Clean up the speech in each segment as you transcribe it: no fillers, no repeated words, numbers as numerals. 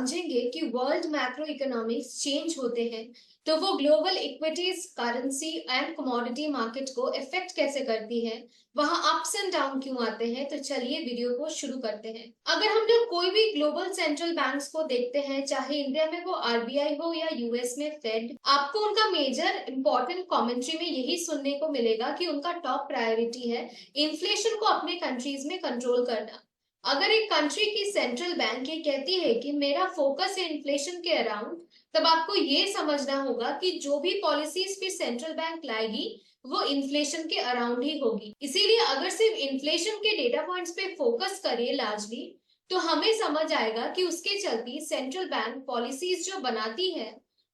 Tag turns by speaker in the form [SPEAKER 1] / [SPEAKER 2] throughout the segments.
[SPEAKER 1] समझेंगे कि world macro economics change होते हैं तो वो global equities, currency and commodity market को इफेक्ट कैसे करती है, वहां अप्स एंड डाउन क्यों आते हैं। तो चलिए वीडियो को शुरू करते हैं। अगर हम लोग कोई भी ग्लोबल सेंट्रल बैंक्स को देखते हैं, चाहे इंडिया में वो आरबीआई हो या यूएस में फेड, आपको उनका मेजर इंपॉर्टेंट कमेंट्री में यही सुनने को मिलेगा कि उनका टॉप प्रायोरिटी है इन्फ्लेशन को अपने कंट्रीज में कंट्रोल करना। अगर एक कंट्री की सेंट्रल बैंक ये कहती है कि मेरा फोकस है इन्फ्लेशन के अराउंड, तब आपको ये समझना होगा कि जो भी पॉलिसीज फिर सेंट्रल बैंक लाएगी वो इन्फ्लेशन के अराउंड ही होगी। इसीलिए अगर सिर्फ इन्फ्लेशन के डेटा पॉइंट्स पे फोकस करिए लार्जली, तो हमें समझ आएगा कि उसके चलती सेंट्रल बैंक पॉलिसीज जो बनाती है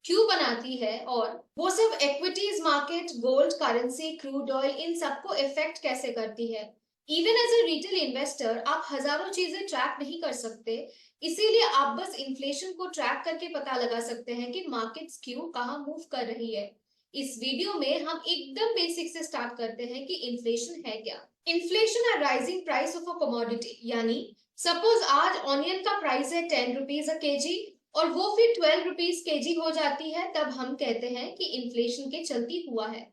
[SPEAKER 1] क्यों बनाती है, और वो सब equities market, gold, currency, crude oil, इन सबको इफेक्ट कैसे करती है। Even as a retail investor आप हजारों चीजें ट्रैक नहीं कर सकते, इसीलिए आप बस इन्फ्लेशन को ट्रैक करके पता लगा सकते हैं कि मार्केट्स क्यों कहाँ मूव कर रही है। इस वीडियो में हम एकदम बेसिक से स्टार्ट करते हैं कि इन्फ्लेशन है क्या। इन्फ्लेशन है rising price of a commodity, यानी सपोज आज ऑनियन का प्राइस है 10 रुपीज अ केजी और वो फिर 12 रुपीज केजी हो जाती है, तब हम कहते हैं कि इन्फ्लेशन के चलती हुआ है।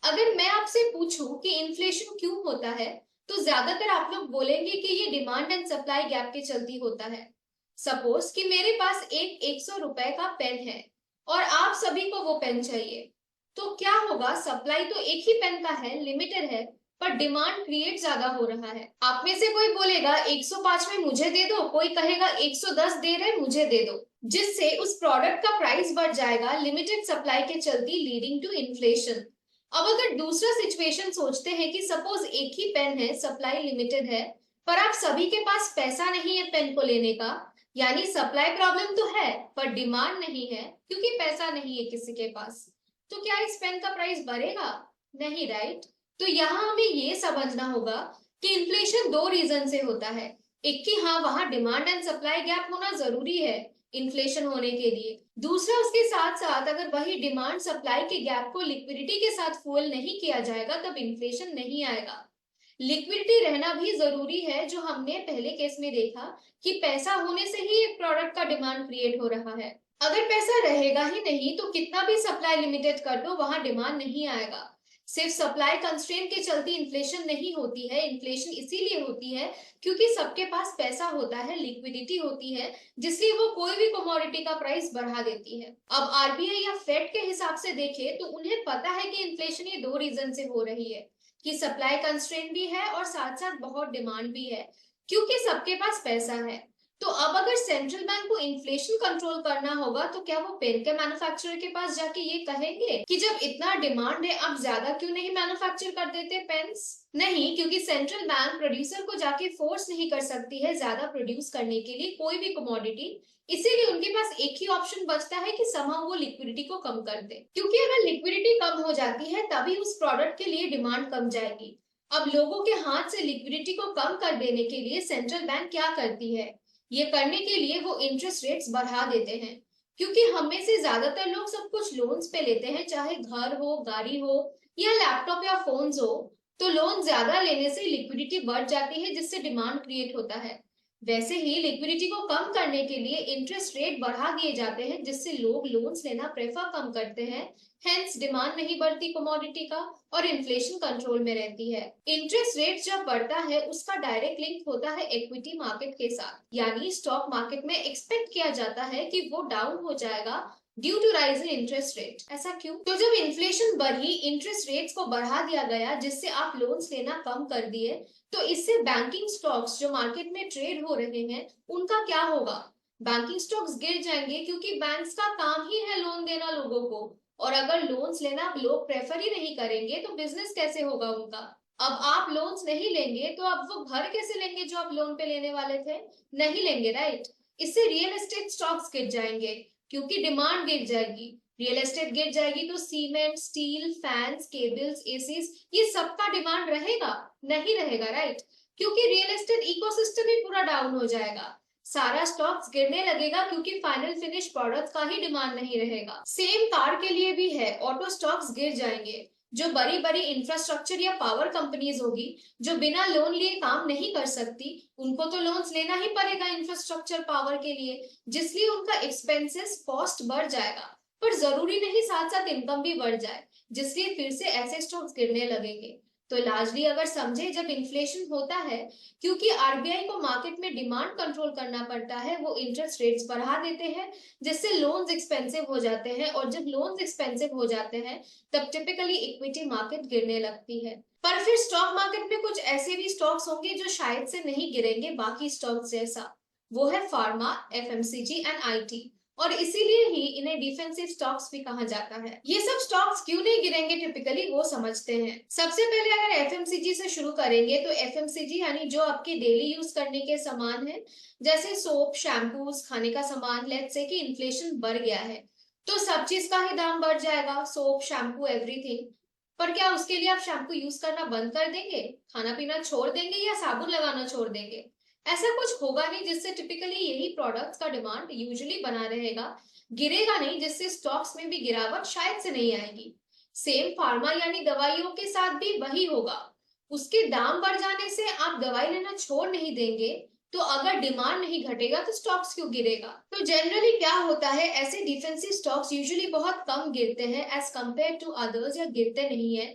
[SPEAKER 1] अगर मैं आपसे पूछूं कि इन्फ्लेशन क्यों होता है, तो ज्यादातर आप लोग बोलेंगे कि ये डिमांड एंड सप्लाई गैप के चलती होता है। सपोज कि मेरे पास एक 100 रुपए का पेन है और आप सभी को वो पेन चाहिए, तो क्या होगा, सप्लाई तो एक ही पेन का है, लिमिटेड है, पर डिमांड क्रिएट ज्यादा हो रहा है। आप में से कोई बोलेगा 105 में मुझे दे दो, कोई कहेगा 110 दे रहे मुझे दे दो, जिससे उस प्रोडक्ट का प्राइस बढ़ जाएगा लिमिटेड सप्लाई के चलती, लीडिंग टू इन्फ्लेशन। अब अगर दूसरा सिचुएशन सोचते हैं कि सपोज एक ही पेन है, सप्लाई लिमिटेड है, पर आप सभी के पास पैसा नहीं है पेन को लेने का, यानी सप्लाई प्रॉब्लम तो है पर डिमांड नहीं है क्योंकि पैसा नहीं है किसी के पास, तो क्या इस पेन का प्राइस बढ़ेगा? नहीं, राइट। तो यहाँ हमें ये समझना होगा कि इन्फ्लेशन दो रीजन से होता है। एक कि हाँ, वहां डिमांड एंड सप्लाई गैप होना जरूरी है इन्फ्लेशन होने के लिए। दूसरा, उसके साथ साथ अगर वही डिमांड सप्लाई के गैप को लिक्विडिटी के साथ फुल नहीं किया जाएगा तब इन्फ्लेशन नहीं आएगा। लिक्विडिटी रहना भी जरूरी है, जो हमने पहले केस में देखा कि पैसा होने से ही एक प्रोडक्ट का डिमांड क्रिएट हो रहा है। अगर पैसा रहेगा ही नहीं तो कितना भी सप्लाई लिमिटेड कर दो वहां डिमांड नहीं आएगा। सिर्फ सप्लाई कंस्ट्रेंट के चलते इन्फ्लेशन नहीं होती है, इन्फ्लेशन इसीलिए होती है क्योंकि सबके पास पैसा होता है, लिक्विडिटी होती है, जिसलिए वो कोई भी कमोडिटी का प्राइस बढ़ा देती है। अब आरबीआई या फेड के हिसाब से देखें तो उन्हें पता है कि इन्फ्लेशन ये दो रीजन से हो रही है, कि सप्लाई कंस्ट्रेंट भी है और साथ साथ बहुत डिमांड भी है क्योंकि सबके पास पैसा है। तो अब अगर सेंट्रल बैंक को इन्फ्लेशन कंट्रोल करना होगा तो क्या वो पेन के मैन्युफैक्चरर के पास जाके ये कहेंगे कि जब इतना डिमांड है आप ज्यादा क्यों नहीं मैन्युफैक्चर कर देते पेन्स? नहीं, क्योंकि सेंट्रल बैंक प्रोड्यूसर को जाके फोर्स नहीं कर सकती है ज्यादा प्रोड्यूस करने के लिए कोई भी कमोडिटी, इसीलिए उनके पास एक ही ऑप्शन बचता है कि समहाउ वो लिक्विडिटी को कम कर दे, क्योंकि अगर लिक्विडिटी कम हो जाती है तभी उस प्रोडक्ट के लिए डिमांड कम जाएगी। अब लोगों के हाथ से लिक्विडिटी को कम कर देने के लिए सेंट्रल बैंक क्या करती है, ये करने के लिए वो इंटरेस्ट रेट्स बढ़ा देते हैं, क्योंकि हम में से ज्यादातर लोग सब कुछ लोन्स पे लेते हैं, चाहे घर हो, गाड़ी हो या लैपटॉप या फोन्स हो। तो लोन ज्यादा लेने से लिक्विडिटी बढ़ जाती है जिससे डिमांड क्रिएट होता है। वैसे ही लिक्विडिटी को कम करने के लिए इंटरेस्ट रेट बढ़ा दिए जाते हैं जिससे लोग लोन्स लेना प्रेफर कम करते हैं, हेंस डिमांड नहीं बढ़ती कमोडिटी का और इन्फ्लेशन कंट्रोल में रहती है। इंटरेस्ट रेट जब बढ़ता है उसका डायरेक्ट लिंक होता है इक्विटी मार्केट के साथ, यानी स्टॉक मार्केट में एक्सपेक्ट किया जाता है कि वो डाउन हो जाएगा due to rise in interest rate. ऐसा क्यों? तो जब इन्फ्लेशन बढ़ी, इंटरेस्ट रेट्स को बढ़ा दिया गया जिससे आप लोन्स लेना कम कर दिए, तो इससे बैंकिंग स्टॉक्स जो मार्केट में ट्रेड हो रहे हैं उनका क्या होगा? बैंकिंग स्टॉक्स गिर जाएंगे क्योंकि बैंक्स का काम ही है लोन देना लोगों को, और अगर लोन्स लेना लोग प्रेफर ही नहीं करेंगे तो बिजनेस कैसे होगा उनका? अब आप लोन्स नहीं लेंगे तो अब वो घर कैसे लेंगे जो आप लोन पे लेने वाले थे? नहीं लेंगे, राइट। इससे रियल एस्टेट स्टॉक्स गिर जाएंगे क्योंकि डिमांड गिर जाएगी। रियल एस्टेट गिर जाएगी तो cement, steel, fans, cables, ACs, ये सबका डिमांड रहेगा? नहीं रहेगा, राइट, क्योंकि रियल एस्टेट इकोसिस्टम ही पूरा डाउन हो जाएगा। सारा स्टॉक्स गिरने लगेगा क्योंकि फाइनल फिनिश प्रोडक्ट का ही डिमांड नहीं रहेगा। सेम कार के लिए भी है, ऑटो स्टॉक्स गिर जाएंगे, जो बड़ी बड़ी इंफ्रास्ट्रक्चर या पावर कंपनीज होगी जो बिना लोन लिए काम नहीं कर सकती, उनको तो लोन्स लेना ही पड़ेगा इंफ्रास्ट्रक्चर पावर के लिए, जिसलिए उनका एक्सपेंसेस कॉस्ट बढ़ जाएगा। पर जरूरी नहीं साथ साथ इनकम भी बढ़ जाए, जिसलिए फिर से ऐसे स्टॉक्स गिरने लगेंगे। तो लार्जली अगर समझे, जब इन्फ्लेशन होता है, क्योंकि आरबीआई को मार्केट में डिमांड कंट्रोल करना पड़ता है, वो इंटरेस्ट रेट्स बढ़ा देते हैं, जिससे लोन्स एक्सपेंसिव हो जाते हैं, और जब लोन्स एक्सपेंसिव हो जाते हैं तब टिपिकली इक्विटी मार्केट गिरने लगती है। पर फिर स्टॉक मार्केट में कुछ ऐसे भी स्टॉक्स होंगे जो शायद से नहीं गिरेंगे बाकी स्टॉक्स जैसा। वो है फार्मा, एफएमसीजी एंड आईटी, और इसीलिए ही इन्हें डिफेंसिव स्टॉक्स भी कहा जाता है। ये सब स्टॉक्स क्यों नहीं गिरेंगे टिपिकली, वो समझते हैं। सबसे पहले अगर एफएमसीजी से शुरू करेंगे, तो एफएमसीजी यानी जो आपके डेली यूज करने के सामान है, जैसे सोप, शैम्पूज, खाने का सामान। लेट्स से कि इन्फ्लेशन बढ़ गया है तो सब चीज का ही दाम बढ़ जाएगा, सोप, शैम्पू, एवरीथिंग। पर क्या उसके लिए आप शैम्पू यूज करना बंद कर देंगे, खाना पीना छोड़ देंगे, या साबुन लगाना छोड़ देंगे? ऐसा कुछ होगा नहीं, जिससे टिपिकली यही प्रोडक्ट्स का डिमांड यूजुअली बना रहेगा, गिरेगा नहीं, जिससे स्टॉक्स में भी गिरावट शायद से नहीं आएगी। सेम फार्मा यानी दवाइयों के साथ भी वही होगा। उसके दाम बढ़ जाने से आप दवाई लेना छोड़ नहीं देंगे, तो अगर डिमांड नहीं घटेगा तो स्टॉक्स क्यों गिरेगा? तो जनरली क्या होता है, ऐसे डिफेंसिव स्टॉक्स यूजुअली बहुत कम गिरते हैं एज कंपेयर टू अदर्स, या गिरते नहीं है।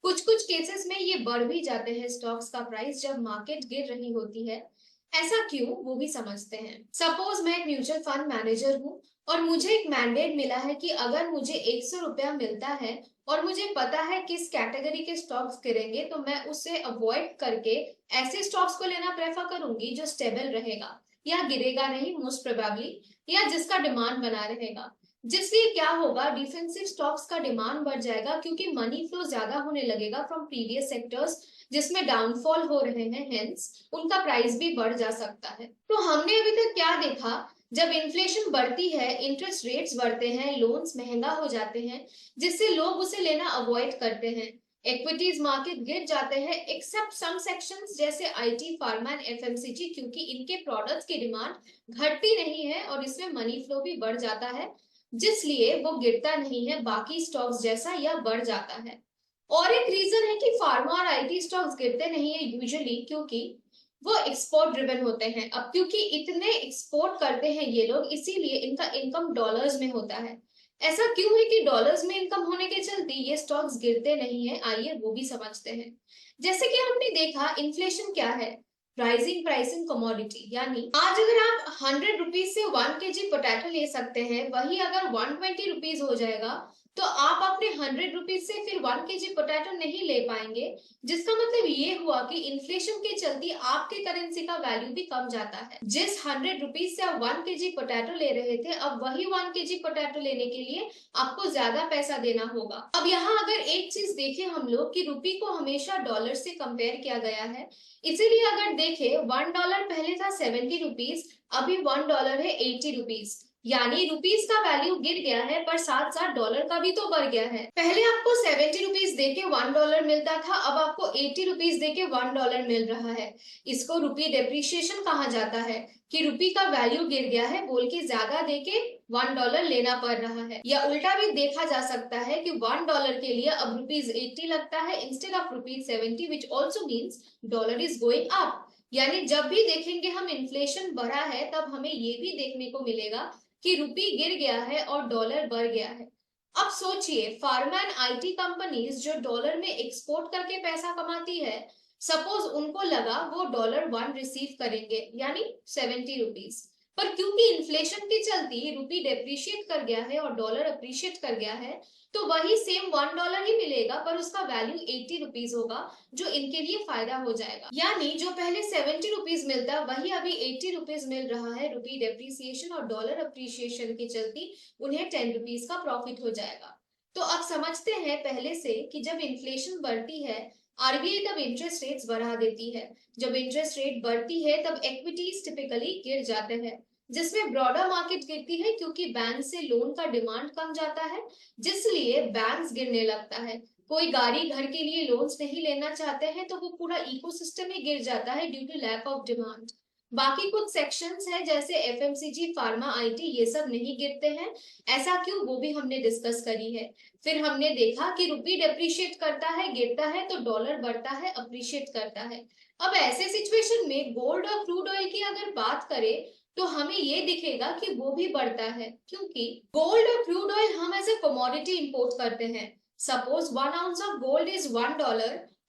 [SPEAKER 1] कुछ कुछ केसेस में ये बढ़ भी जाते हैं स्टॉक्स का प्राइस जब मार्केट गिर रही होती है। ऐसा क्यों, वो भी समझते हैं। सपोज मैं एक म्यूचुअल फंड मैनेजर हूँ और मुझे एक मैंडेट मिला है कि अगर मुझे 100 रुपया मिलता है और मुझे पता है किस कैटेगरी के स्टॉक्स गिरेंगे, तो मैं उसे अवॉइड करके ऐसे स्टॉक्स को लेना प्रेफर करूंगी जो स्टेबल रहेगा या गिरेगा नहीं मोस्ट प्रोबेबली, या जिसका डिमांड बना रहेगा। जिसलिए क्या होगा, डिफेंसिव स्टॉक्स का डिमांड बढ़ जाएगा क्योंकि मनी फ्लो ज्यादा होने लगेगा फ्रॉम प्रीवियस सेक्टर्स जिसमें डाउनफॉल हो रहे हैं, हेंस उनका प्राइस भी बढ़ जा सकता है। तो हमने अभी तक क्या देखा, जब इन्फ्लेशन बढ़ती है, इंटरेस्ट रेट्स बढ़ते हैं, लोन्स महंगा हो जाते हैं, जिससे लोग उसे लेना अवॉइड करते हैं। इक्विटीज मार्केट गिर जाते हैं एक्सेप्ट सम सेक्शंस जैसे आईटी, फार्मा एंड एफएमसीजी, क्योंकि इनके प्रोडक्ट्स की डिमांड घटती नहीं है और इसमें मनी फ्लो भी बढ़ जाता है, जिसलिए वो गिरता नहीं है बाकी स्टॉक्स जैसा या बढ़ जाता है। और एक रीजन है कि फार्मा और आईटी स्टॉक्स गिरते नहीं है यूजुअली, क्योंकि वो एक्सपोर्ट ड्रिवन होते हैं। अब क्योंकि इतने एक्सपोर्ट करते हैं ये लोग, इसीलिए इनका इनकम डॉलर्स में होता है। ऐसा क्यों है कि डॉलर्स में इनकम होने के चलते ये स्टॉक्स गिरते नहीं है, आइए वो भी समझते हैं। जैसे कि हमने देखा, इन्फ्लेशन क्या है, राइजिंग प्राइस इन कमोडिटी। यानी आज अगर आप 100 रुपीज से 1 kg पोटैटो ले सकते हैं, वही अगर 120 रुपीज हो जाएगा, तो आप अपने 100 रुपीज से फिर 1 kg पोटैटो नहीं ले पाएंगे। जिसका मतलब ये हुआ कि इन्फ्लेशन के चलते आपके करेंसी का वैल्यू भी कम जाता है। जिस 100 रुपीज से आप 1 kg पोटैटो ले रहे थे, अब वही 1 kg पोटैटो लेने के लिए आपको ज्यादा पैसा देना होगा। अब यहाँ अगर एक चीज देखें हम लोग, कि रुपी को हमेशा डॉलर से कंपेयर किया गया है, इसीलिए अगर देखें, $1 पहले था 70 रुपीज, अभी $1 है 80 रुपीज। यानी रुपीस का वैल्यू गिर गया है, पर साथ साथ डॉलर का भी तो बढ़ गया है। पहले आपको 70 रुपीज देके $1 मिलता था, अब आपको 80 रुपीज देके $1 मिल रहा है। इसको रुपी डेप्रिसिएशन कहा जाता है, कि रुपी का वैल्यू गिर गया है बोल के ज्यादा देके $1 लेना पड़ रहा है। या उल्टा भी देखा जा सकता है कि $1 के लिए अब ₹80 लगता है instead of ₹70, which also means dollar is going up. यानी जब भी देखेंगे हम इन्फ्लेशन बढ़ा है, तब हमें ये भी देखने को मिलेगा कि रुपी गिर गया है और डॉलर बढ़ गया है। अब सोचिए, फार्मा एंड आईटी कंपनीज जो डॉलर में एक्सपोर्ट करके पैसा कमाती है, सपोज उनको लगा वो $1 रिसीव करेंगे, यानी 70 रुपीज। पर क्योंकि इन्फ्लेशन के चलती रुपी डेप्रिशिएट कर गया है और डॉलर अप्रिशिएट कर गया है, तो वही सेम $1 ही मिलेगा, पर उसका वैल्यू 80 रुपीज होगा, जो इनके लिए फायदा हो जाएगा। यानी जो पहले 70 रुपीज मिलता, वही अभी 80 रुपीज मिल रहा है। रुपी डेप्रिसिएशन और डॉलर अप्रिसिएशन के चलती उन्हें 10 रुपीज का प्रॉफिट हो जाएगा। तो अब समझते हैं पहले से कि जब इन्फ्लेशन बढ़ती है, आरबीआई तब इंटरेस्ट रेट्स बढ़ा देती है। जब इंटरेस्ट रेट बढ़ती है, तब इक्विटीज टिपिकली गिर जाते हैं, जिसमें ब्रॉडर मार्केट गिरती है, क्योंकि बैंक से लोन का डिमांड कम जाता है, जिसलिए बैंक्स गिरने लगता है। कोई गाड़ी, घर के लिए लोन्स नहीं लेना चाहते हैं, तो वो पूरा इकोसिस्टम ही गिर जाता है due to lack of demand. बाकी कुछ सेक्शंस हैं जैसे एफएमसीजी, फार्मा, आईटी, ये सब नहीं गिरते हैं। ऐसा क्यों, वो भी हमने डिस्कस करी है। फिर हमने देखा कि रुपी डेप्रिशिएट करता है, गिरता है, तो डॉलर बढ़ता है, अप्रिशिएट करता है। अब ऐसे सिचुएशन में गोल्ड और क्रूड ऑयल की अगर बात करें तो हमें ये दिखेगा कि वो भी बढ़ता है, क्योंकि गोल्ड और क्रूड ऑयल हम एज ए कमोडिटी इंपोर्ट करते हैं। Suppose 1 ounce of gold is $1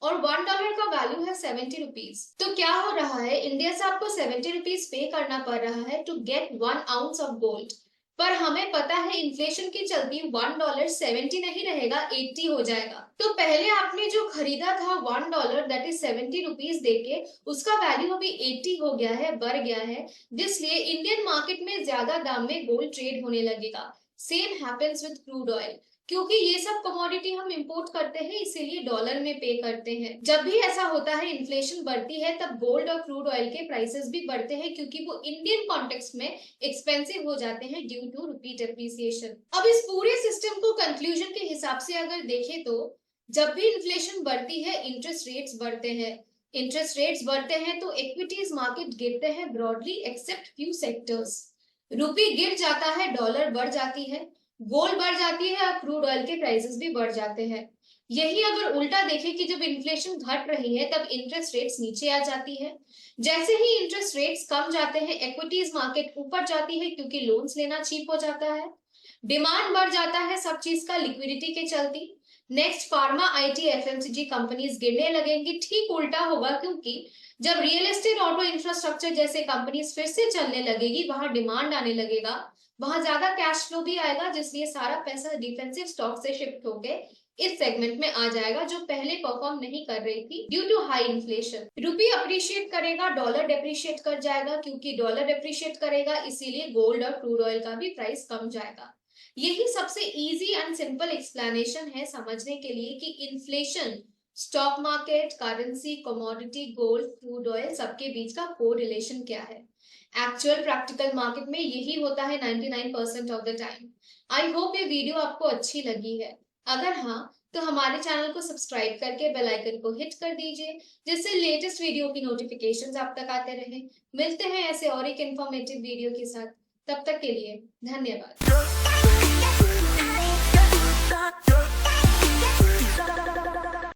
[SPEAKER 1] और $1 का वैल्यू है 70 रुपीज। तो क्या हो रहा है, इंडिया से आपको 70 रुपीज पे करना पड़ रहा है to get 1 ounce of gold. पर हमें पता है इन्फ्लेशन की चलती $1 70 नहीं रहेगा, 80 हो जाएगा। तो पहले आपने जो खरीदा था $1 दैट इज 70 रुपीज देके, उसका वैल्यू अभी 80 हो गया है, बढ़ गया है, जिसलिए इंडियन मार्केट में ज्यादा दाम में गोल्ड ट्रेड होने लगेगा। Same happens with crude oil, क्योंकि ये सब कमोडिटी हम इंपोर्ट करते हैं, इसीलिए डॉलर में पे करते हैं। जब भी ऐसा होता है, इन्फ्लेशन बढ़ती है, तब गोल्ड और क्रूड ऑयल के प्राइसेस भी बढ़ते हैं, क्योंकि वो इंडियन कॉन्टेक्स्ट में एक्सपेंसिव हो जाते हैं ड्यू टू रुपी डेप्रिसिएशन। अब इस पूरे सिस्टम को कंक्लूजन के हिसाब से अगर देखें तो जब भी इन्फ्लेशन बढ़ती है, इंटरेस्ट रेट्स बढ़ते हैं। इंटरेस्ट रेट्स बढ़ते हैं तो इक्विटीज मार्केट गिरते हैं ब्रॉडली एक्सेप्ट फ्यू सेक्टर्स। रुपी गिर जाता है, डॉलर बढ़ जाती है, गोल्ड बढ़ जाती है और क्रूड ऑयल के प्राइसेस भी बढ़ जाते हैं। यही अगर उल्टा देखें कि जब इन्फ्लेशन घट रही है तब इंटरेस्ट रेट्स नीचे आ जाती है। जैसे ही इंटरेस्ट रेट्स कम जाते हैं, इक्विटीज मार्केट ऊपर जाती है, क्योंकि लोन्स लेना चीप हो जाता है, डिमांड बढ़ जाता है सब चीज का लिक्विडिटी के चलती। Next, pharma, IT, FMCG companies गिरने लगेंगी। ठीक उल्टा होगा, क्योंकि जब रियल एस्टेट, ऑटो इंफ्रास्ट्रक्चर जैसे कंपनीज फिर से चलने लगेगी, वहां डिमांड आने लगेगा, वहां ज्यादा कैश फ्लो भी आएगा, जिसलिए सारा पैसा डिफेंसिव स्टॉक से शिफ्ट होके इस सेगमेंट में आ जाएगा, जो पहले परफॉर्म नहीं कर रही थी due to high inflation. Rupee appreciate करेगा, डॉलर डेप्रिशिएट कर जाएगा, क्योंकि डॉलर डेप्रिशिएट करेगा, इसीलिए गोल्ड और क्रूड ऑयल का भी प्राइस कम जाएगा। यही सबसे इजी एंड सिंपल एक्सप्लेनेशन है समझने के लिए कि inflation, stock market, currency, commodity, gold, crude oil सबके बीच का कोरिलेशन क्या है। एक्चुअल प्रैक्टिकल मार्केट में यही होता है 99% of the time. I hope ये वीडियो आपको अच्छी लगी है। अगर हाँ, तो हमारे चैनल को सब्सक्राइब करके बेल आइकन को हिट कर दीजिए, जिससे लेटेस्ट वीडियो की नोटिफिकेशंस आप तक आते रहे। मिलते हैं ऐसे और एक इंफॉर्मेटिव वीडियो के साथ, तब तक के लिए धन्यवाद।